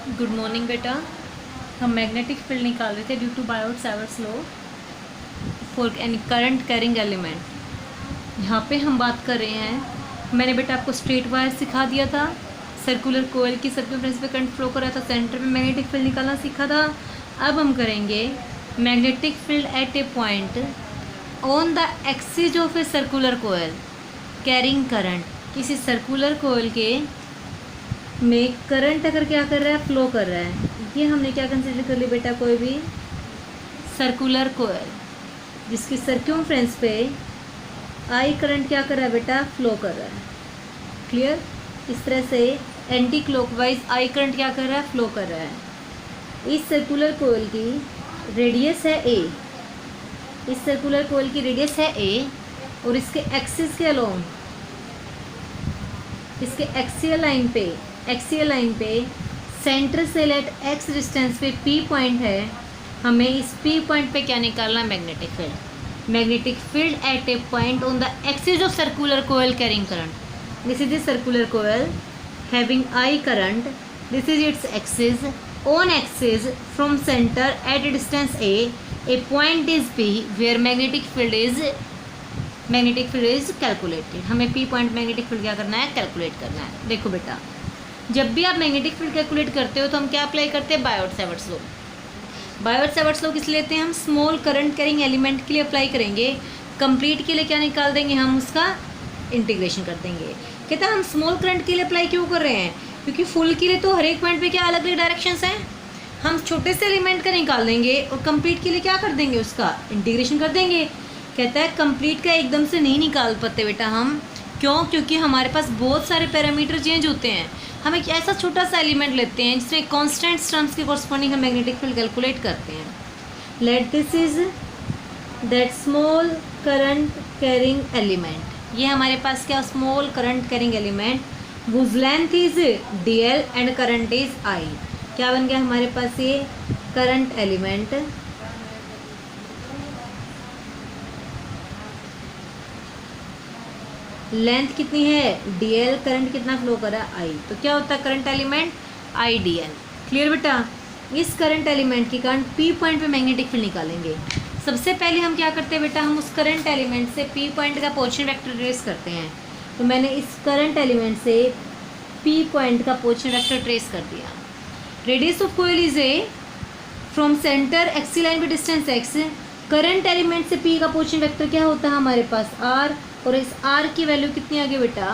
Good morning बेटा। हम magnetic field निकाल रहे थे due to Biot Savart's law for any current carrying element. यहाँ पे हम बात कर रहे हैं, मैंने बेटा आपको स्ट्रेट वायर सिखा दिया था, सर्कुलर कोयल की सर्कमफ्रेंस पे करंट फ्लो कर रहा था, सेंटर में मैग्नेटिक फील्ड निकालना सीखा था। अब हम करेंगे magnetic field at a point on the axis of a circular coil carrying current. किसी सर्कुलर कोयल के में करंट अगर क्या कर रहा है, फ्लो कर रहा है, ये हमने क्या कंसिडर कर लिया बेटा, कोई भी सर्कुलर कोयल जिसकी सर्क्यूमफ्रेंस पे आई करंट क्या कर रहा है बेटा, फ्लो कर रहा है। क्लियर? इस तरह से एंटी क्लॉकवाइज आई करंट क्या कर रहा है, फ्लो कर रहा है। इस सर्कुलर कोयल की रेडियस है ए, इस सर्कुलर कोयल की रेडियस है ए, और इसके एक्सिस के अलोंग, इसके एक्सियल लाइन पे सेंटर से लेट एक्स डिस्टेंस पे पी पॉइंट है। हमें इस पी पॉइंट पे क्या निकालना है, magnetic field. Magnetic field at a point on the axis of circular coil carrying current. This is the circular coil having I current, this is its axis, on axis from centre at a distance a point is P where magnetic field is calculated. हमें P point magnetic field क्या करना है, calculate करना है। देखो बेटा, जब भी आप मैग्नेटिक फील्ड कैलकुलेट करते हो तो हम क्या अप्लाई करते हैं, बायोट-सावर्ट्स लॉ। बायोट-सावर्ट्स लॉ किस लिए लेते हैं, हम स्मॉल करंट कैरिंग एलिमेंट के लिए अप्लाई करेंगे। कंप्लीट के लिए क्या निकाल देंगे, हम उसका इंटीग्रेशन कर देंगे। कहते हैं हम स्मॉल करंट के लिए अप्लाई क्यों कर रहे हैं, क्योंकि फुल के लिए तो हर एक पॉइंट पे क्या अलग अलग डायरेक्शंस हैं। हम छोटे से एलिमेंट का निकाल देंगे और कंप्लीट के लिए क्या कर देंगे, उसका इंटीग्रेशन कर देंगे। कहता है कंप्लीट का एकदम से नहीं निकाल पाते बेटा हम, क्यों, क्योंकि हमारे पास बहुत सारे पैरामीटर चेंज होते हैं। हम एक ऐसा छोटा सा एलिमेंट लेते हैं जिसमें कांस्टेंट टर्म्स के कॉरस्पॉन्डिंग हम मैग्नेटिक फील्ड कैलकुलेट करते हैं। Let this is that small current carrying element. ये हमारे पास क्या, small current carrying element, whose length is dl and current is I। क्या बन गया हमारे पास, ये करंट एलिमेंट लेंथ कितनी है, dl, करंट कितना फ्लो कर रहा है, I। तो क्या होता है करंट एलिमेंट, IDL। क्लियर बेटा? इस करंट एलिमेंट की करंट P पॉइंट पे मैग्नेटिक फील्ड निकालेंगे। सबसे पहले हम क्या करते हैं बेटा, हम उस करंट एलिमेंट से P पॉइंट का पोजीशन वेक्टर ट्रेस करते हैं। तो मैंने इस करंट एलिमेंट से P पॉइंट का पोजीशन वेक्टर ट्रेस कर दिया। Radius of coil is A, from centre axial line पे डिस्टेंस x। करंट एलिमेंट से P का पोजीशन वेक्टर क्या होता है हमारे पास, R, और इस R की वैल्यू कितनी आ गई बेटा,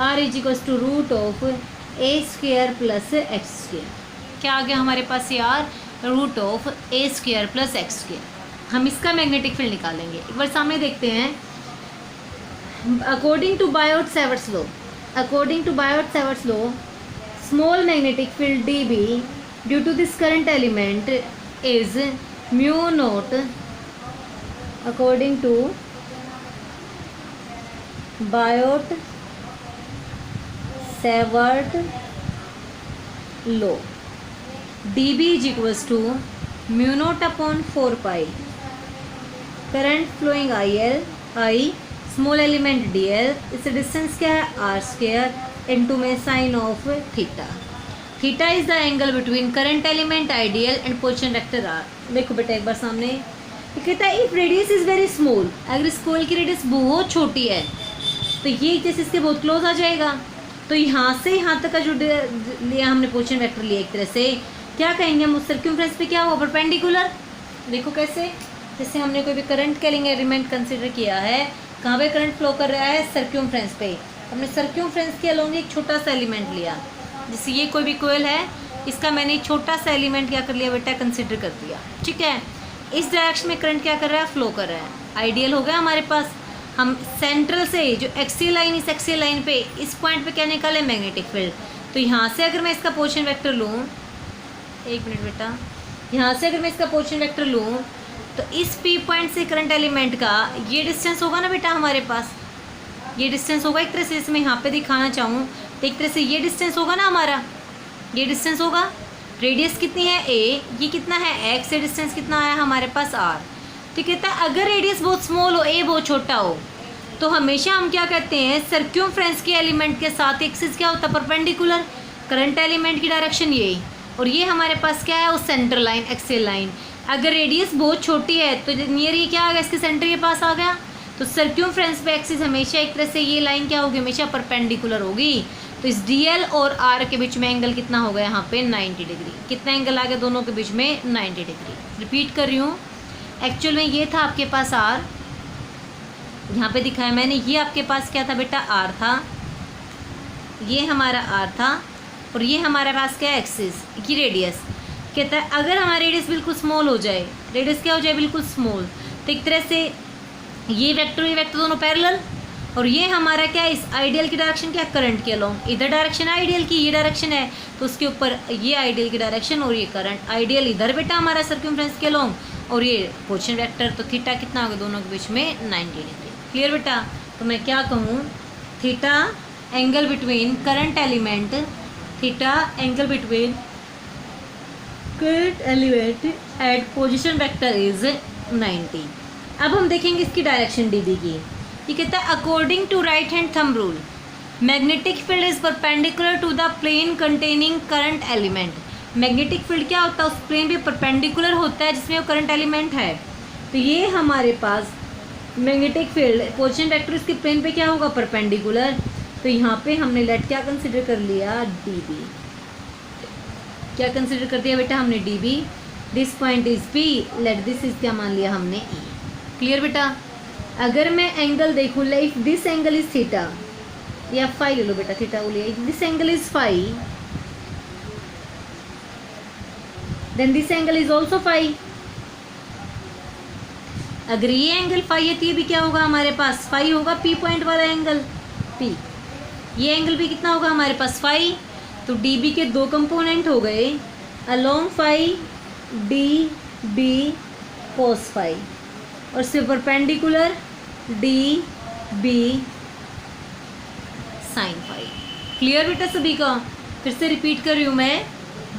R is equals to root of a square plus x square. क्या आ गया हमारे पास, ये R root of a square plus x square. हम इसका मैग्नेटिक फील्ड निकालेंगे। एक बार सामने देखते हैं। According to Biot Savart's law, small magnetic field dB due to this current element is mu naught, according to Biot Savart law, dB is equals to mu not upon 4 pi current flowing I, small element dl, इससे distance क्या है, r square, into में sine of theta. Theta is the angle between current element IDL and position vector r। देखो बेटा एक बार सामने, कहता है if radius is very small, अगर इस कोयल की रेडियस बहुत छोटी है तो ये जैसे इसके बहुत क्लोज आ जाएगा। तो यहाँ से यहाँ तक का जो लिया हमने पोजीशन वेक्टर लिया, एक तरह से क्या कहेंगे हम, उस सर्क्यूमफ्रेंस पे क्या हुआ, परपेंडिकुलर। देखो कैसे, जैसे हमने कोई भी करंट कैरिंग एलिमेंट कंसिडर किया है, कहाँ पे करंट फ्लो कर रहा है, सर्क्यूमफ्रेंस पे। हमने सर्क्यूमफ्रेंस के अलोंग एक छोटा सा एलिमेंट लिया, जैसे ये कोई भी कोयल है, इसका मैंने एक छोटा सा एलिमेंट क्या कर लिया बेटा, कंसिडर कर दिया। ठीक है, इस डायरेक्शन में करंट क्या कर रहा है, फ्लो कर रहा है। आइडियल हो गया हमारे पास। हम सेंट्रल से जो एक्सियल लाइन, इस एक्सियल लाइन पे इस पॉइंट पे क्या निकाले, मैग्नेटिक फील्ड। तो यहाँ से अगर मैं इसका पोजीशन वेक्टर लूँ, एक मिनट बेटा, यहाँ से अगर मैं इसका पोजीशन वेक्टर लूँ तो इस P पॉइंट से करंट एलिमेंट का ये डिस्टेंस होगा ना बेटा हमारे पास, ये डिस्टेंस होगा एक तरह से, इसमें यहाँ पे दिखाना चाहूँ तो एक तरह से ये डिस्टेंस होगा ना हमारा, ये डिस्टेंस होगा। रेडियस कितनी है A, ये कितना है x, से डिस्टेंस कितना आया हमारे पास R। तो कहता है अगर रेडियस बहुत स्मॉल हो, A बहुत छोटा हो, तो हमेशा हम क्या कहते हैं, सर्क्यूमफ्रेंस के एलिमेंट के साथ एक्सिस क्या होता है, परपेंडिकुलर। करंट एलिमेंट की डायरेक्शन यही, और ये हमारे पास क्या है, उस सेंटर लाइन, एक्सेल लाइन। अगर रेडियस बहुत छोटी है तो नियर ये क्या आ गया, इसके सेंटर के पास आ गया। तो सर्क्यूमफ्रेंस पे एक्सिस हमेशा एक तरह से ये लाइन क्या होगी, हमेशा परपेंडिकुलर होगी। तो इस डी एल और आर के बीच में एंगल कितना हो गया यहाँ पे 90 डिग्री। कितना एंगल आ गया दोनों के बीच में, 90 डिग्री। रिपीट कर रही हूँ, एक्चुअल में ये था आपके पास आर, यहाँ पे दिखाया मैंने, ये आपके पास क्या था बेटा, आर था, ये हमारा आर था, और ये हमारे पास क्या है, एक्सिस की रेडियस। कहता है अगर हमारा रेडियस बिल्कुल स्मॉल हो जाए, रेडियस क्या हो जाए, बिल्कुल स्मॉल, तो एक तरह से ये वेक्टर दोनों पैरेलल, और ये हमारा क्या है, इस आइडियल की डायरेक्शन क्या, करंट के अलोंग। इधर डायरेक्शन आइडियल की, ये डायरेक्शन है, तो उसके ऊपर ये आइडियल की डायरेक्शन और ये करंट। आइडियल इधर बेटा हमारा सर्कमफ्रेंस के अलोंग, और ये पोजीशन वेक्टर, तो थीटा कितना होगा दोनों के बीच में, 90 डिग्री। क्लियर बेटा। तो मैं क्या कहूँ, theta angle between current element, theta angle between current element at position vector is 90। अब हम देखेंगे इसकी डायरेक्शन डीबी की। ये कहता है according to right hand thumb rule magnetic field is perpendicular to the plane containing current element. Magnetic field क्या होता है, उस प्लेन पे परपेंडिकुलर होता है जिसमें वो करंट एलिमेंट है। तो ये हमारे पास मैग्नेटिक फील्ड पोजीशन वेक्टर इसके प्लेन पे क्या होगा, परपेंडिकुलर। तो यहाँ पे हमने लेट क्या कंसिडर कर लिया, डीबी। क्या कंसिडर कर दिया बेटा हमने, dB. This point is P, let this is क्या मान लिया हमने, ई। क्लियर बेटा। अगर मैं एंगल देखूँ, if this angle is theta, या फाई ले लो बेटा, थीटा बोलिए, if this angle is phi then this angle is also phi. अगर ये एंगल फाई है तो ये भी क्या होगा हमारे पास, फाई होगा, पी पॉइंट वाला एंगल पी। ये एंगल भी कितना होगा हमारे पास, फाई। तो डी बी के दो कंपोनेंट हो गए, along phi D B cos phi, और सिर्फ perpendicular D B sine phi. Clear बेटा सभी का। फिर से रिपीट कर रही हूँ मैं,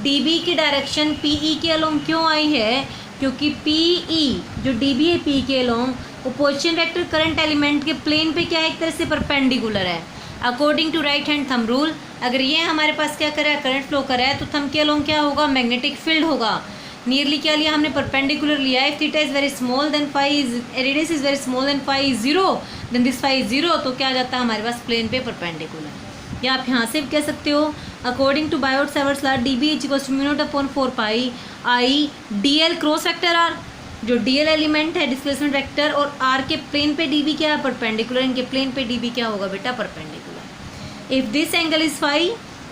डी बी की डायरेक्शन पी ई के अलोंग क्यों आई है, क्योंकि पी ई जो डी बी है पी के अलोंग, वो पोजीशन वेक्टर करंट एलिमेंट के प्लेन पे क्या है, एक तरह से परपेंडिकुलर है according to right hand thumb rule. अगर ये हमारे पास क्या कर रहा है, करंट फ्लो कर रहा है, तो थंब के अलोंग क्या होगा, मैग्नेटिक फील्ड होगा। नियरली क्या लिया हमने, परपेंडिकुलर लिया है। If theta is very small then phi is, radius is very small then phi is 0, then this phi is 0, तो क्या आ जाता है हमारे पास, प्लेन पे परपेंडिकुलर। या आप यहाँ से भी कह सकते हो, according to Biot Savart's law D B is equals to mu not upon 4 pi I D L cross vector R. जो डी एल एलिमेंट है डिस्प्लेसमेंट वेक्टर, और आर के प्लेन पे डी बी क्या है, परपेंडिकुलर। इनके प्लेन पे D B क्या होगा बेटा, perpendicular. If this angle is phi,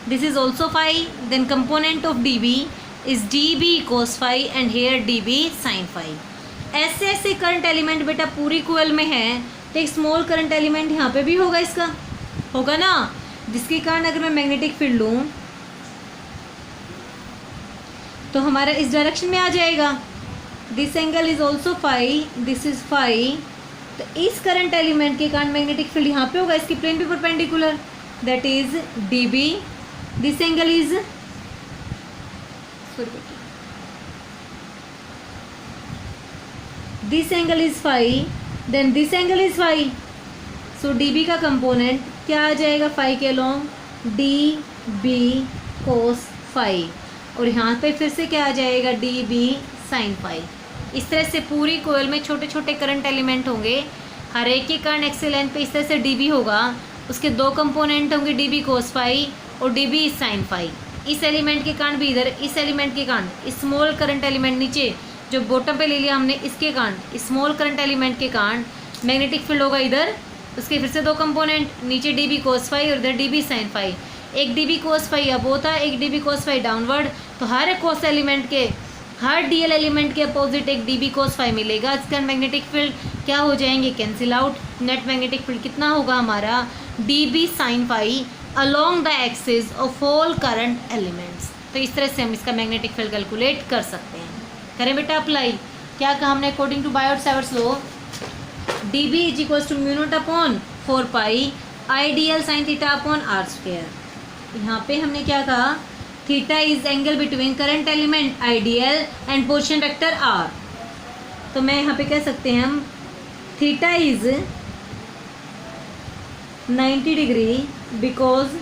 this is also phi, then component of D B is D B cos phi and here D B sine phi. ऐसे ऐसे current element बेटा पूरी coil में है, तो एक स्मॉल करंट एलिमेंट यहाँ पे भी होगा, इसका होगा ना, जिसके कारण अगर मैं मैग्नेटिक फील्ड लूँ तो हमारा इस डायरेक्शन में आ जाएगा। This angle is also phi, this is phi, तो इस करंट एलिमेंट के कारण मैग्नेटिक फील्ड यहाँ पे होगा, इसकी प्लेन पे perpendicular, that is D B. This angle is this angle is phi, then this angle is phi, so dB का कंपोनेंट क्या आ जाएगा, phi के अलोंग dB cos phi, और यहाँ पे फिर से क्या आ जाएगा, dB sin phi। इस तरह से पूरी कोयल में छोटे छोटे करंट एलिमेंट होंगे, हर एक के कारण एक्सेल लाइन पे इस तरह से dB होगा, उसके दो कंपोनेंट होंगे dB cos phi और dB sin phi। इस एलिमेंट के कारण भी इधर, इस एलिमेंट के कारण स्मॉल करंट एलिमेंट नीचे जो बॉटम पे ले लिया हमने, इसके कारण स्मॉल करंट एलिमेंट के कारण मैग्नेटिक फील्ड होगा इधर, उसके फिर से दो कंपोनेंट, नीचे dB cos phi और इधर dB sin phi। एक dB cos phi अब होता है, एक dB cos phi डाउनवर्ड, तो हर cos एलिमेंट के, हर DL एलिमेंट के अपोजिट एक dB cos phi मिलेगा। इसका मैग्नेटिक फील्ड क्या हो जाएंगे, cancel out. Net magnetic field कितना होगा हमारा, dB sin phi along the axis of all current elements. तो इस तरह से हम इसका मैग्नेटिक फील्ड कैलकुलेट कर सकते हैं। करें बेटा अप्लाई। क्या कहा हमने, according to Biot Savart's law D B is equals to mu not upon 4 pi I D L sine theta upon R square. यहाँ पे हमने क्या कहा, theta is angle between current element I D L and position vector R. तो मैं यहाँ पे कह सकते हैं हम, theta is 90 degree because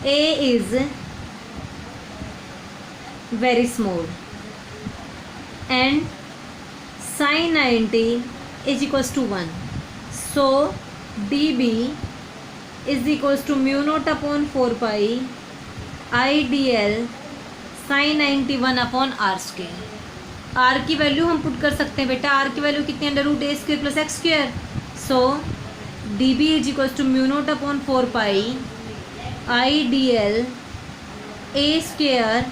A is very small, and sin 90 is equals to 1. So dB is equals to mu naught upon 4 pi IDL sin 91 upon R square. R की value हम पुट कर सकते हैं बेटा. आर की value कितनी, under root A square plus x square. So d B is equals to mu naught upon 4 pi I D l a square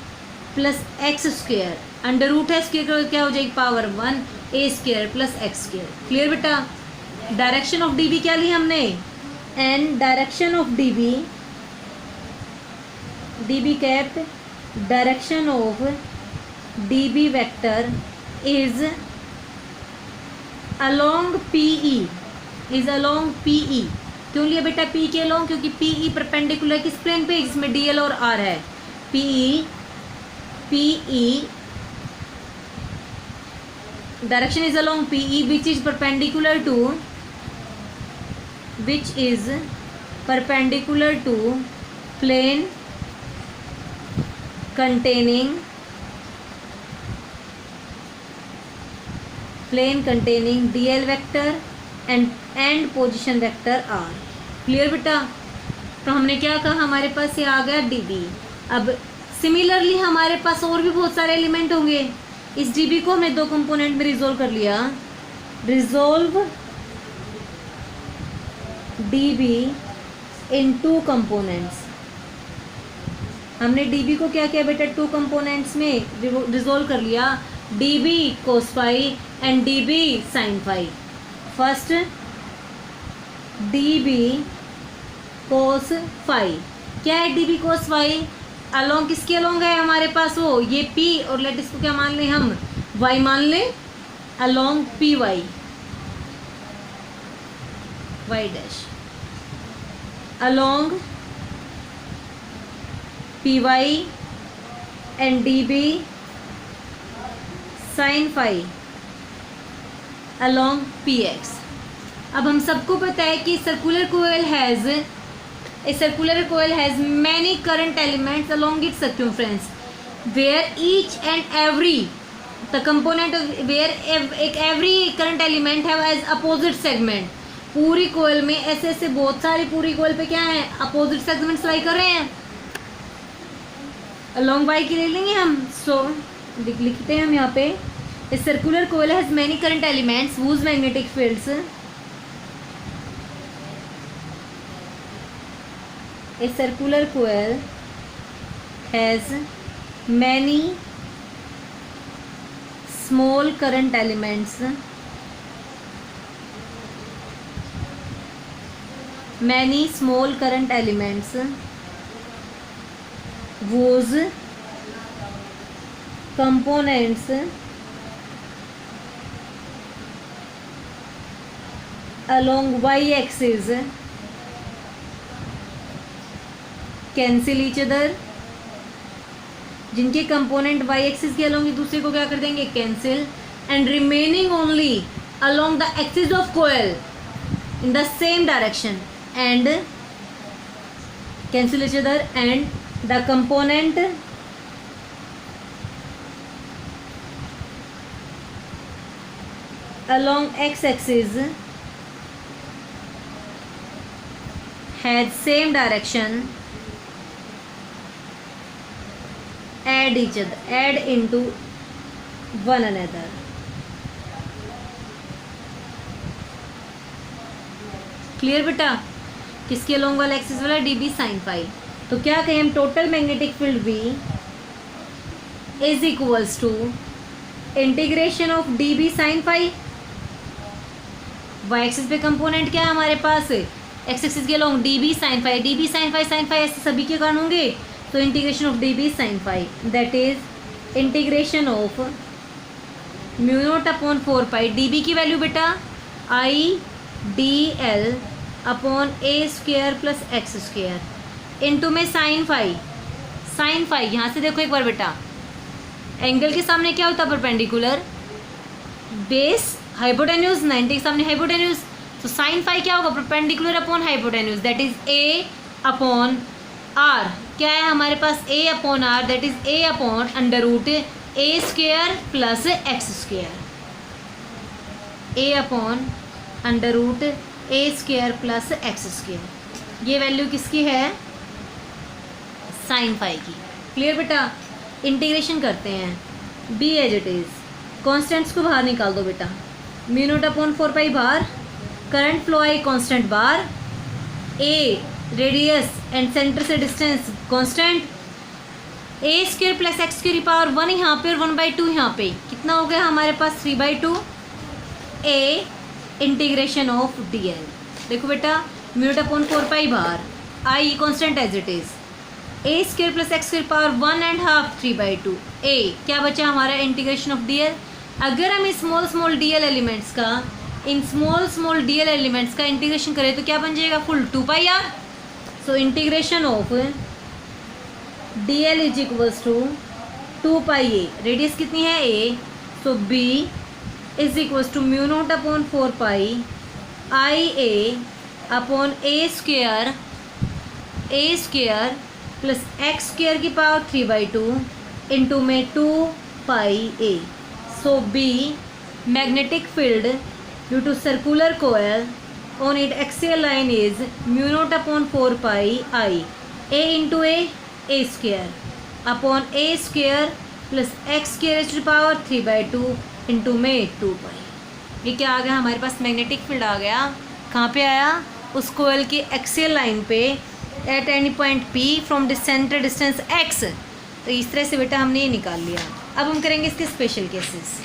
plus x square. Under root है square क्या हो जाएगी, power 1 a square plus x square. Clear बेटा. Direction of D B क्या ली हमने, and direction of D B cap, direction of D B vector is along P E, is along P E. क्यों लिया बेटा पी के along, क्योंकि P E perpendicular किस प्लेन पे, जिसमें डी एल और आर है. P E direction is along P E which is perpendicular to plane containing dl vector and position vector r. Clear बेटा. तो हमने क्या कहा, हमारे पास ये आ गया db. अब सिमिलरली हमारे पास और भी बहुत सारे एलिमेंट होंगे. इस db को हमने दो कंपोनेंट में रिजोल्व कर लिया. रिजोल्व db इन टू कंपोनेंट्स. हमने dB को क्या किया बेटा, टू कंपोनेंट्स में रिजोल्व कर लिया. dB cos phi and dB sine phi. First dB cos phi. क्या है dB कोस फाई, अलोंग किसके अलोंग है हमारे पास, वो ये P और लेट इसको क्या मान लें हम, Y मान लें, along P Y dash along P Y and D B sine phi along P X. अब हम सबको पता है कि circular coil has many current elements along its circumference where each and every the component where every current element have as opposite segment. पूरी coil में ऐसे ऐसे बहुत सारी, पूरी कोयल पे क्या है, अपोजिट सेगमेंट्स लाई कर रहे हैं. अलोंग वाई की ले लेंगे हम. सो लिखते हैं हम यहाँ पे, a circular coil has many current elements whose magnetic fields, a circular coil has many small current elements, whose components along y-axis cancel each other. जिनके कंपोनेंट y एक्सिस के अलोंग एक दूसरे को क्या कर देंगे, cancel. And remaining only along the axis of coil in the same direction and cancel each other, and the component along x-axis has same direction add into one another. Clear बेटा. किसके along वाला axis वाला, dB sine phi. तो क्या कहें हम, total magnetic field B is equals to integration of dB sine phi. Y axis पे component क्या है हमारे पास, एक्स एक्सिस के अलोंग dB साइन फाई ऐसे सभी के कारण होंगे. तो integration of dB sine phi that is integration of mu not upon 4 pi. dB की वैल्यू बेटा I D L upon A square plus x square into में साइन फाई. यहाँ से देखो एक बार बेटा, एंगल के सामने क्या होता है, परपेंडिकुलर, बेस हाइपोटेन्यूज, 90 के सामने हाइपोटेन्यूज. तो साइन फाई क्या होगा, perpendicular upon hypotenuse that is A upon R. क्या है हमारे पास a upon R, that is a upon under root A square plus x square, a upon under root A square plus x square. ये value किसकी है? Sine phi की। Clear बेटा? Integration करते हैं, B as it is, constants को बाहर निकाल दो बेटा, म्यू नॉट अपॉन 4 पाई बाहर, current flow I constant bar, A radius and centre से डिस्टेंस कांस्टेंट, ए स्क्वायर प्लस एक्स स्क्वायर की पावर 1 यहाँ पे और 1/2 यहाँ पे, कितना हो गया हमारे पास 3/2, a integration of d l. देखो बेटा म्यू नॉट अपॉन 4 पाई बाहर, I constant as it is, a square plus x square power 1.5 3/2, a क्या बचा हमारा इंटीग्रेशन ऑफ डी एल। अगर हम स्मॉल डी एल एलिमेंट्स का, इन स्मॉल डी एल एलिमेंट्स का इंटीग्रेशन करें तो क्या बन जाएगा? Full 2 pi R. So integration of d l is equals to 2 pi a, radius कितनी है a, so B is equals to mu not upon 4 pi I a upon A square plus x square की power 3/2 into में 2 pi a. So B magnetic field due to circular coil on it axial line is mu not upon 4 pi I A into A square upon A square plus x square to power 3/2 into में 2 पाई। ये क्या आ गया हमारे पास? Magnetic field आ गया। कहाँ पे आया? उस कोयल की एक्सियल लाइन पे at any point P from centre distance x। तो इस तरह से बेटा हमने ये निकाल लिया। अब हम करेंगे इसके स्पेशल केसेस।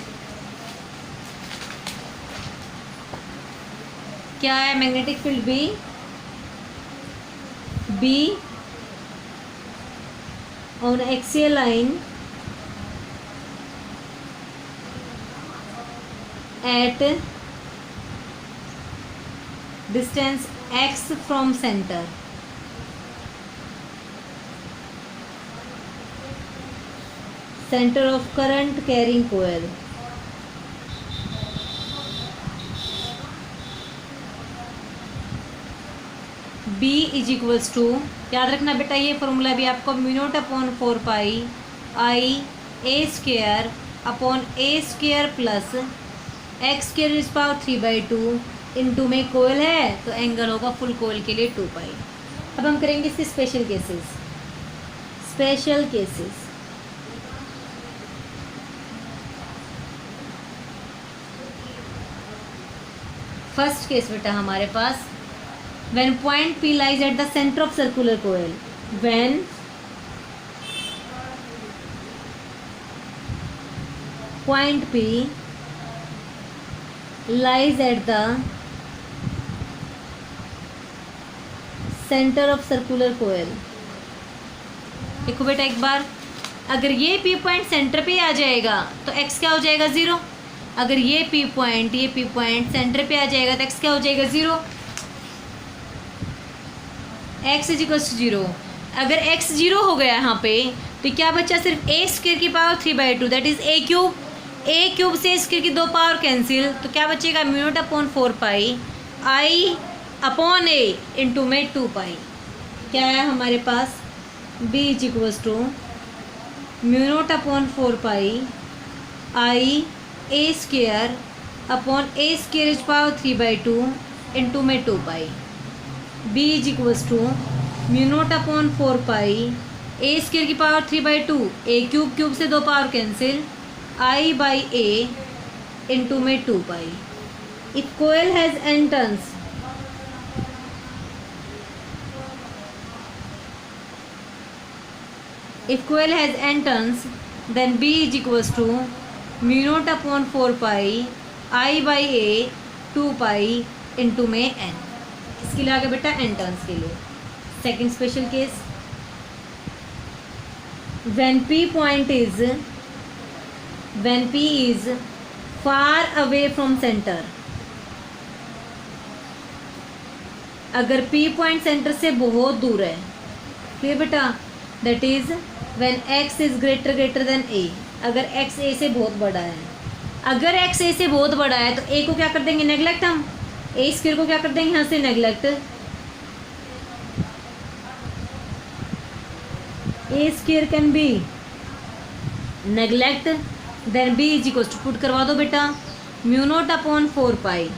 क्या है magnetic field B on axial line at distance x from centre. Centre of current carrying coil. B is equals to, याद रखना बेटा ये फॉर्मूला भी आपको, mu not upon 4 pi I A square upon A square plus x square is power 3/2 into में coil है तो angle होगा फुल कोयल के लिए 2 पाई। अब हम करेंगे इसके स्पेशल केसेस। फर्स्ट केस बेटा हमारे पास, when point P lies at the center of circular coil, when point P lies at the center of circular coil। देखो बेटा एक बार, अगर ये P पॉइंट सेंटर पे आ जाएगा तो x क्या हो जाएगा? 0। अगर ये P पॉइंट सेंटर पे आ जाएगा तो x क्या हो जाएगा? 0। x is equal to 0। अगर x 0 हो गया यहाँ पे तो क्या बचा? सिर्फ ए स्क्वायर की power 3/2, that is A cube से स्क्वायर की 2 पावर कैंसिल, तो क्या बचेगा? Mu not upon 4 pi I upon A into में 2 पाई। क्या है हमारे पास? b is equal to mu not upon 4 pi I A square upon A square is power 3/2 into में 2 pi. b is equals to mu not upon 4 pi A square की power 3/2, a cube से 2 power cancel, I by a into में 2 pi. If coil has n turns, then b is equals to mu not upon 4 pi I by a 2 pi into में n। इसके लिए आगे बेटा n turns के लिए। Second special case, when P is far away from center। अगर P point centre से बहुत दूर है, फिर बेटा that is when x is greater than a। अगर x a से बहुत बड़ा है, अगर x a से बहुत बड़ा है तो a को क्या कर देंगे? नेगलेक्ट। हम a स्क्वायर को क्या कर देंगे यहाँ से? Neglect. A square can be neglect, then B is equal to, put करवा दो बेटा, म्यू नॉट अपॉन 4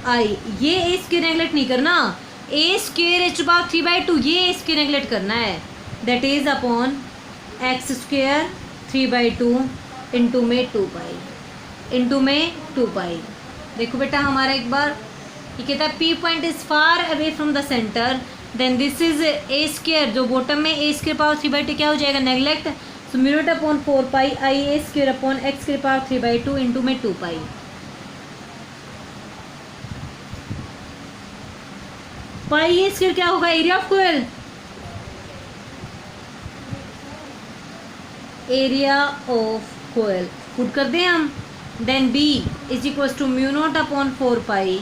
आई। ये ए स्क्वायर नेगलेक्ट नहीं करना, ए स्क्वायर एच पावर 3/2 ये ए स्क्वायर नेगलेक्ट करना है, that is upon x square 3/2 into में 2 पाई। देखो बेटा हमारा एक बार ये कहता है P point is far away from the centre, then this is a square, जो बॉटम में ए स्क्वायर पावर 3/2 क्या हो जाएगा neglect, so mu not upon 4 I a square upon x square power 3/2 into में 2 पाई। पाई ए स्क्वायर क्या होगा, area of coil, area of coil put कर दें हम, then B is equal to mu not upon 4 I,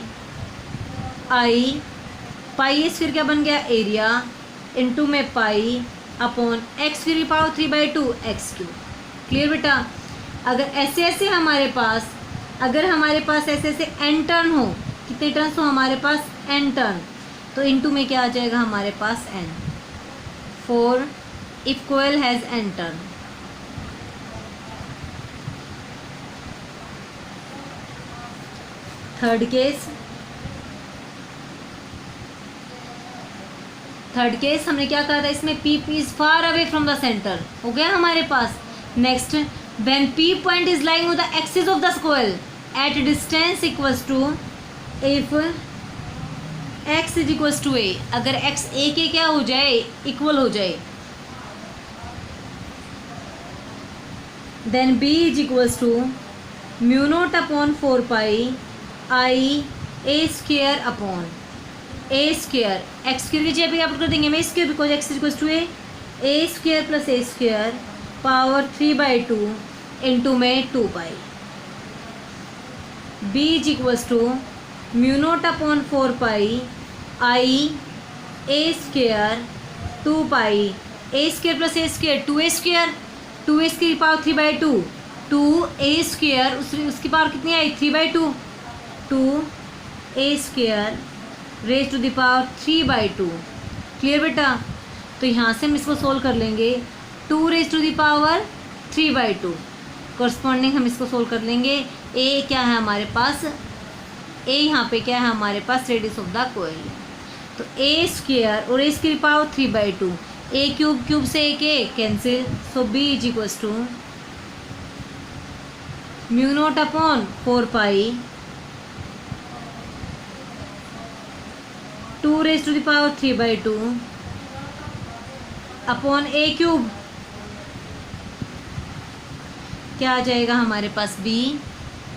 pi a square क्या बन गया area, into में पाई अपॉन एक्स की पावर 3/2 एक्स क्यूब। क्लियर बेटा। अगर ऐसे ऐसे हमारे पास, अगर हमारे पास ऐसे ऐसे एन टर्न हो, कितने टर्न्स हो हमारे पास, एन टर्न, तो इंटू में क्या आ जाएगा हमारे पास n, 4 if coil has n turn. Third case हमने क्या कहा था इसमें, P is far away from the centre, हो गया हमारे पास। Next, when P point is lying on the axis of the coil at distance equals to, if x is equals to a, अगर एक्स ए के क्या हो जाए, इक्वल हो जाए, then B is equals to mu not upon 4 I a square upon a square, x square की जगह पे क्या पुट कर देंगे हम, a square, because x equals to a square plus a square power 3/2 into में 2 pi. B is equals to mu not upon 4 I a square 2 pi, a square plus a square 2a square, 2a की power 3/2, 2a square उसकी power कितनी आई 3/2, 2a square raise to the power 3/2। Clear बेटा। तो यहाँ से हम इसको सोल्व कर लेंगे, 2 raise to the power 3/2, corresponding हम इसको सोल्व कर लेंगे। ए क्या है हमारे पास, ए यहाँ पे क्या है हमारे पास, रेडियस ऑफ द कोयल, तो ए स्क्वायर और ए की पावर 3/2, ए क्यूब से a cancel, so B is equals to mu not upon 4 2 raise to the power 3/2 upon a cube, क्या आ जाएगा हमारे पास, B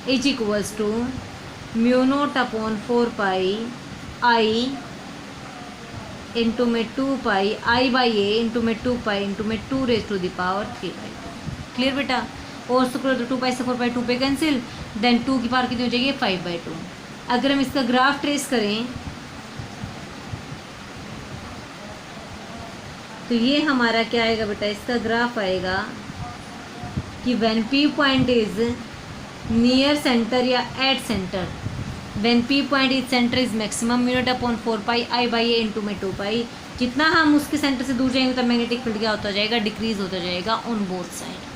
is equals to mu not upon 4 I into में 2 पाई, आई बाई ए इंटू में 2 pi into में 2 raise to the power 3/2। Clear बेटा। और शुक्र तो 2 पाई से 4/2 पे कैंसिल, देन 2 की पावर कितनी हो जाएगी 5/2। अगर हम इसका ग्राफ ट्रेस करें तो ये हमारा क्या आएगा बेटा, इसका ग्राफ आएगा कि when P point is near centre या at centre, when P point is centre is maximum mu not upon 4 I by a into में 2 पाई। जितना हम उसके सेंटर से दूर जाएंगे तो मैग्नेटिक फील्ड क्या होता जाएगा, डिक्रीज होता जाएगा ऑन बोथ साइड।